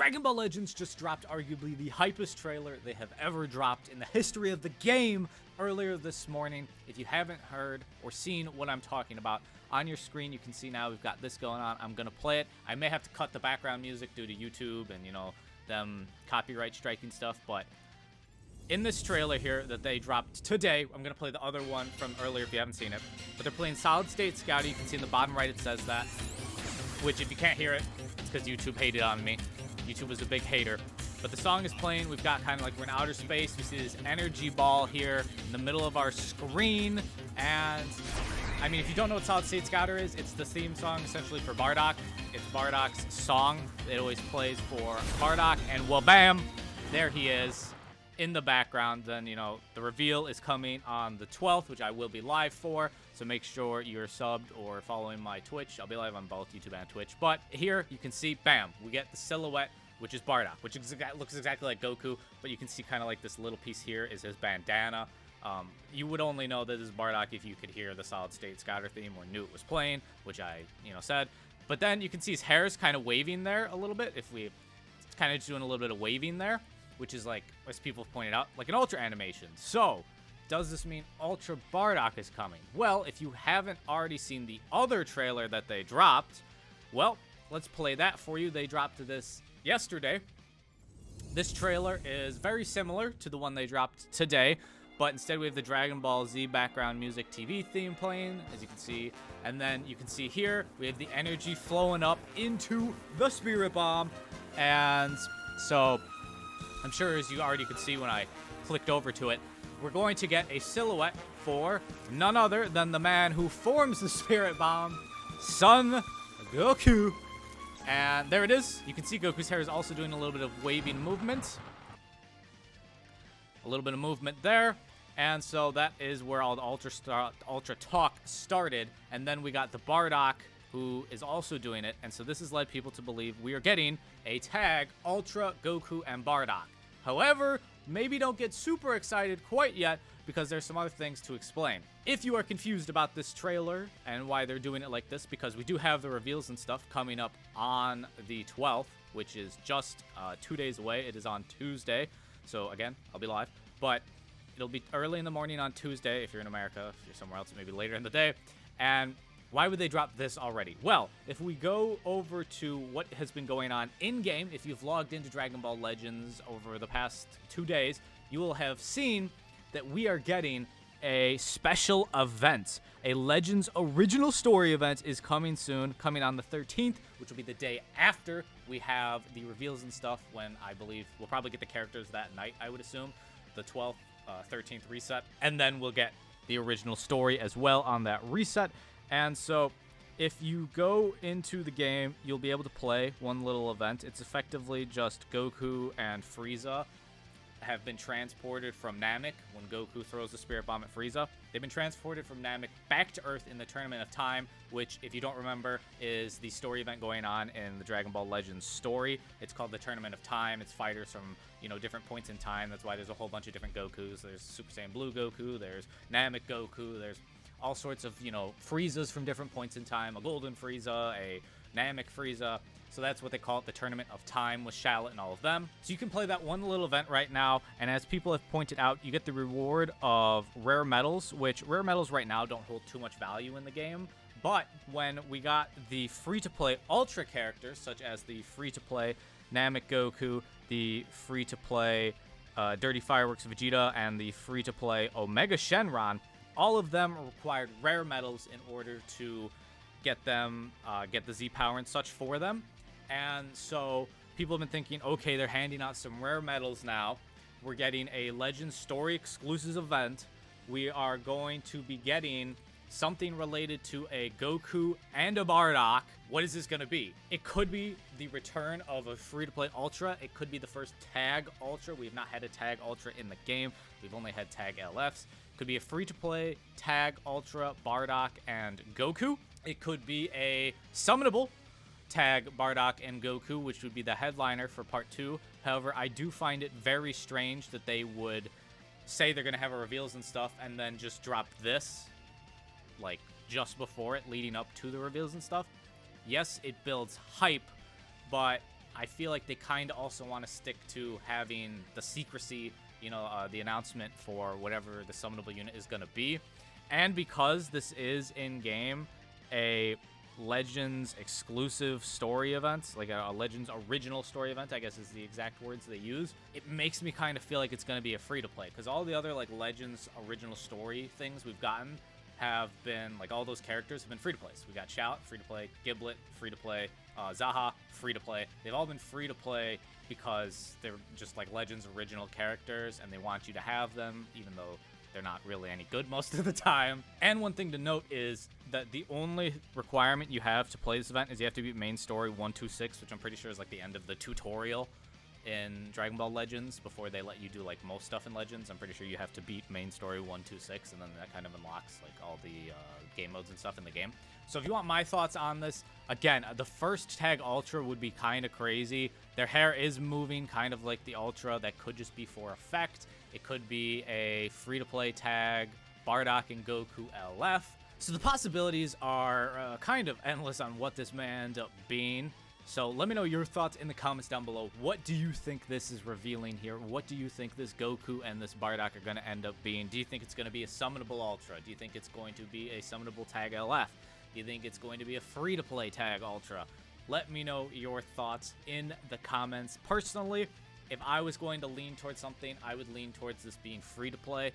Dragon Ball Legends just dropped arguably the hypest trailer they have ever dropped in the history of the game earlier this morning. If you haven't heard or seen what I'm talking about, on your screen you can see now we've got this going on. I'm going to play it. I may have to cut the background music due to YouTube and, you know, them copyright striking stuff, but in this trailer here that they dropped today, I'm going to play the other one from earlier if you haven't seen it, but they're playing Solid State Scouter. You can see in the bottom right it says that, which if you can't hear it, it's because YouTube hated on me. YouTube was a big hater. But the song is playing. We've got kind of like we're in outer space. We see this energy ball here in the middle of our screen. And, I mean, if you don't know what Solid State Scouter is, it's the theme song essentially for Bardock. It's Bardock's song. It always plays for Bardock. And, well, bam, there he is in the background. Then, you know, the reveal is coming on the 12th, which I will be live for. So make sure you're subbed or following my Twitch. I'll be live on both YouTube and Twitch. But here you can see, bam, we get the silhouette, which is Bardock, which looks exactly like Goku. But you can see kind of like this little piece here is his bandana. You would only know that this is Bardock if you could hear the Solid State Scouter theme or knew it was playing, which I, you know, said. But then you can see his hair is kind of waving there a little bit. It's kind of just doing a little bit of waving there, which is like, as people have pointed out, like an Ultra animation. So, does this mean Ultra Bardock is coming? Well, if you haven't already seen the other trailer that they dropped, well, let's play that for you. They dropped this yesterday. This trailer is very similar to the one they dropped today, but instead we have the Dragon Ball Z background music TV theme playing, as you can see. And then you can see here, we have the energy flowing up into the Spirit Bomb. And so, I'm sure as you already could see when I clicked over to it, we're going to get a silhouette for none other than the man who forms the Spirit Bomb, Son Goku. And there it is. You can see Goku's hair is also doing a little bit of waving movement. A little bit of movement there. And so that is where all the Ultra talk started. And then we got the Bardock, who is also doing it. And so this has led people to believe we are getting a tag Ultra Goku and Bardock. However, maybe don't get super excited quite yet because there's some other things to explain. If you are confused about this trailer and why they're doing it like this, because we do have the reveals and stuff coming up on the 12th, which is just 2 days away. It is on Tuesday. So again, I'll be live, but it'll be early in the morning on Tuesday if you're in America. If you're somewhere else, maybe later in the day. And why would they drop this already? Well, if we go over to what has been going on in-game, if you've logged into Dragon Ball Legends over the past 2 days, you will have seen that we are getting a special event. A Legends original story event is coming soon, coming on the 13th, which will be the day after we have the reveals and stuff, when I believe we'll probably get the characters that night, I would assume, the 12th, 13th reset, and then we'll get the original story as well on that reset. And so if you go into the game, you'll be able to play one little event. It's effectively just Goku and Frieza have been transported from Namek when Goku throws the Spirit Bomb at Frieza. They've been transported from Namek back to Earth in the Tournament of Time, which, if you don't remember, is the story event going on in the Dragon Ball Legends story. It's called the Tournament of Time. It's fighters from, you know, different points in time. That's why there's a whole bunch of different Gokus. There's Super Saiyan Blue Goku, there's Namek Goku, there's all sorts of, you know, Friezas from different points in time, a Golden Frieza, a Namek Frieza. So that's what they call it, the Tournament of Time with Shallot and all of them. So you can play that one little event right now, and as people have pointed out, you get the reward of rare medals, which rare medals right now don't hold too much value in the game. But when we got the free-to-play Ultra characters, such as the free-to-play Namek Goku, the free-to-play Dirty Fireworks Vegeta, and the free-to-play Omega Shenron, all of them required rare medals in order to get them, get the Z power and such for them. And so people have been thinking, okay, they're handing out some rare medals now. We're getting a Legends story exclusive event. We are going to be getting something related to a Goku and a Bardock. What is this going to be? It could be the return of a free-to-play Ultra. It could be the first Tag Ultra. We've not had a Tag Ultra in the game. We've only had Tag LFs. Could be a free-to-play Tag Ultra Bardock and Goku. It could be a summonable Tag Bardock and Goku, which would be the headliner for Part 2. However, I do find it very strange that they would say they're going to have a reveals and stuff and then just drop this, like, just before it, leading up to the reveals and stuff. Yes, it builds hype, but I feel like they kind of also want to stick to having the secrecy, you know, the announcement for whatever the summonable unit is going to be. And because this is in-game a Legends exclusive story event, like a Legends original story event, I guess is the exact words they use, it makes me kind of feel like it's going to be a free-to-play, because all the other like Legends original story things we've gotten have been, like, all those characters have been free-to-play. So we got Shout, free-to-play, Giblet, free-to-play, Zaha, free-to-play. They've all been free-to-play because they're just, like, Legends original characters, and they want you to have them, even though they're not really any good most of the time. And one thing to note is that the only requirement you have to play this event is you have to beat main story 126, which I'm pretty sure is, like, the end of the tutorial in Dragon Ball Legends before they let you do like most stuff in Legends. I'm pretty sure you have to beat main story 126, and then that kind of unlocks like all the game modes and stuff in the game. So if you want my thoughts on this, again, the first tag Ultra would be kind of crazy. Their hair is moving kind of like the Ultra. That could just be for effect. It could be a free-to-play tag, Bardock and Goku LF. So the possibilities are kind of endless on what this may end up being. So let me know your thoughts in the comments down below. What do you think this is revealing here? What do you think this Goku and this Bardock are going to end up being? Do you think it's going to be a summonable Ultra? Do you think it's going to be a summonable tag LF? Do you think it's going to be a free-to-play tag Ultra? Let me know your thoughts in the comments. Personally, if I was going to lean towards something, I would lean towards this being free-to-play.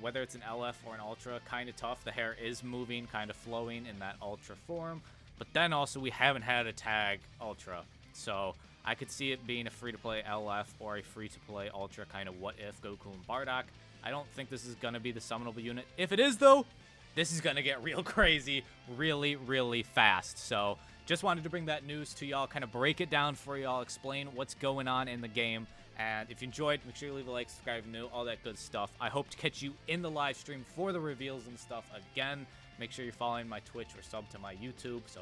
Whether it's an LF or an Ultra, kind of tough. The hair is moving, kind of flowing in that Ultra form. But then also, we haven't had a tag Ultra, so I could see it being a free-to-play LF or a free-to-play Ultra, kind of what if Goku and Bardock. I don't think this is going to be the summonable unit. If it is, though, this is going to get real crazy really, really fast. So just wanted to bring that news to y'all, kind of break it down for y'all, explain what's going on in the game. And if you enjoyed, make sure you leave a like, subscribe if you're new, all that good stuff. I hope to catch you in the live stream for the reveals and stuff again. Make sure you're following my Twitch or sub to my YouTube so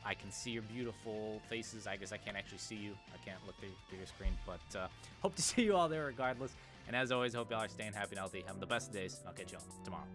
I can see your beautiful faces. I guess I can't actually see you. I can't look through your screen, but hope to see you all there regardless. And as always, I hope y'all are staying happy and healthy, having the best days. I'll catch y'all tomorrow.